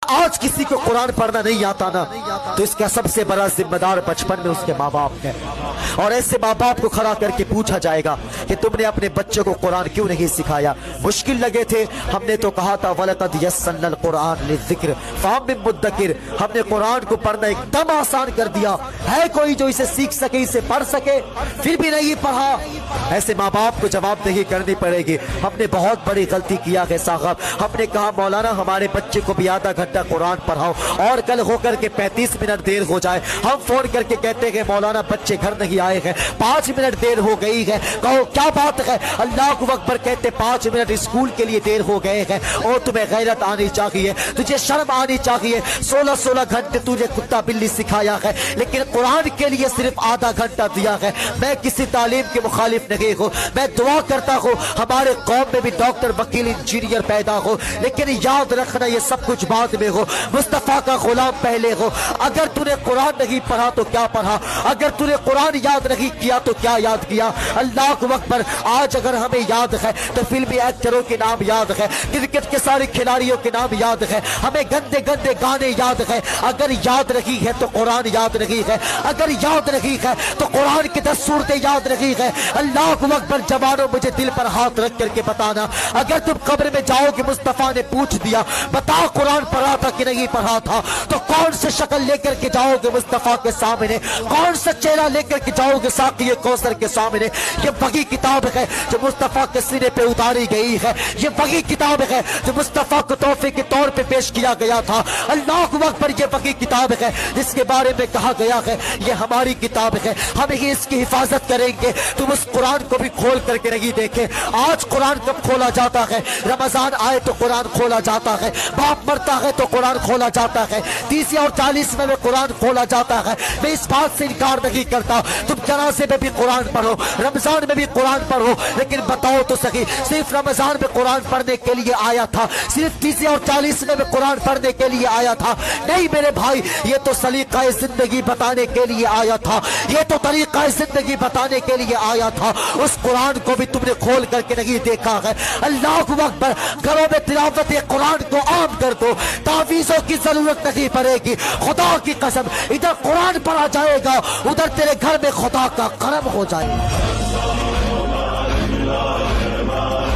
آج کسی کو قرآن پڑھنا نہیں آتا نا تو اس کا سب سے بڑا ذمہ دار بچپن میں اس کے ماں باپ ہے، اور ایسے ماں باپ کو کھڑا کر کے پوچھا جائے گا کہ تم نے اپنے بچے کو قرآن کیوں نہیں سکھایا؟ مشکل لگے تھے، ہم نے تو کہا تھا وَلَقَدْ يَسَّرْنَا الْقُرْآنَ لِلذِّكْرِ فَهَلْ مِن مُدَّكِرٍ، ہم نے قرآن کو پڑھنا ایک دم آسان کر دیا، ہے کوئی جو اسے سیکھ سکے، اسے پڑھ سکے؟ پھر بھی نہیں پڑھا۔ ایسے ماں باپ کو جواب دہی کرنی پڑے گی۔ ہم نے بہت بڑی غلطی کیا ہے صاحب، ہم نے کہا مولانا ہمارے بچے کو بھی آدھا گھنٹہ قرآن پڑھاؤ، اور کل ہو کر کے 35 منٹ دیر ہو جائے، ہم فون کر کے کہتے ہیں مولانا بچے گھر نہیں آئے ہیں، 5 منٹ دیر ہو گئی ہے، کہو کیا بات ہے؟ اللہ اکبر کہتے 5 منٹ اسکول کے لیے دیر ہو گئے ہیں، اور تمہیں غیرت آنی چاہیے، تجھے شرم آنی چاہیے۔ 16 گھنٹے تجھے کتا بلی سکھایا ہے، لیکن قرآن کے لیے صرف آدھا گھنٹہ دیا ہے۔ میں کسی تعلیم کے مخالف نہیں ہوں، میں دعا کرتا ہوں ہمارے قوم میں بھی ڈاکٹر، وکیل، انجینئر پیدا ہو، لیکن یاد رکھنا یہ سب کچھ بعد میں ہو، مصطفیٰ کا غلام پہلے ہو۔ اگر تو نے قرآن نہیں پڑھا تو کیا پڑھا؟ اگر تو نے قرآن یاد نہیں کیا تو کیا یاد کیا؟ اللہ اکبر۔ آج اگر ہمیں یاد ہے تو فلمی ایکٹروں کے نام یاد ہے، کرکٹ کے سارے کھلاڑیوں کے نام یاد ہے، ہمیں گندے گندے گانے یاد ہے۔ اگر یاد رہی ہے تو قرآن یاد رہی ہے، اگر یاد رہی ہے تو قرآن کی 10 صورتیں یاد رہی ہے۔ اللہ اکبر۔ جوانوں مجھے دل پر ہاتھ رکھ کر کے بتانا، اگر تم قبر میں جاؤ کہ مصطفیٰ نے پوچھ دیا بتاؤ قرآن پڑھا تھا کہ نہیں پڑھا تھا، تو کون سے شکل لے کر کے جاؤ گے مصطفیٰ کے سامنے؟ کون سا چہرہ لے کر کے جاؤ گے ساقی کوثر کے سامنے؟ یہ وہی کتاب ہے جو مصطفیٰ کے سینے پہ اتاری گئی ہے، یہ وہی کتاب ہے جو مصطفیٰ کو تحفے کے طور پہ پیش کیا گیا تھا۔ اللہ اکبر۔ یہ وہی کتاب ہے جس کے بارے میں کہا گیا ہے یہ ہماری کتاب ہے، ہم ہی اس کی حفاظت کریں گے۔ تم اس قرآن کو بھی کھول کر کے نہیں دیکھے۔ آج قرآن کب کھولا جاتا ہے؟ رمضان آئے تو قرآن کھولا جاتا ہے، باپ مرتا ہے تو قرآن کھولا جاتا ہے، 30 اور 40 میں قرآن کھولا جاتا ہے۔ میں اس بات سے انکار نہیں کرتا، تم جنازے میں بھی قرآن پڑھو، رمضان میں بھی قرآن پڑھو، لیکن بتاؤ تو صحیح صرف رمضان میں قرآن پڑھنے کے لیے آیا تھا، صرف 30 اور 40 میں قرآن پڑھنے کے لیے آیا تھا؟ نہیں میرے بھائی، یہ تو سلیقہ زندگی بتانے کے لیے آیا تھا، یہ تو طریقہ زندگی بتانے کے لیے آیا تھا۔ اس قرآن کو بھی تم نے کھول کر کے نہیں دیکھا ہے۔ اللہ اکبر۔ گھروں میں تلاوت قرآن کو عام کر دو، تعویذوں کی ضرورت نہیں پڑے گی۔ خدا کی قسم ادھر قرآن پڑھا جائے گا، ادھر تیرے گھر میں خدا کا کرم ہو جائے گا۔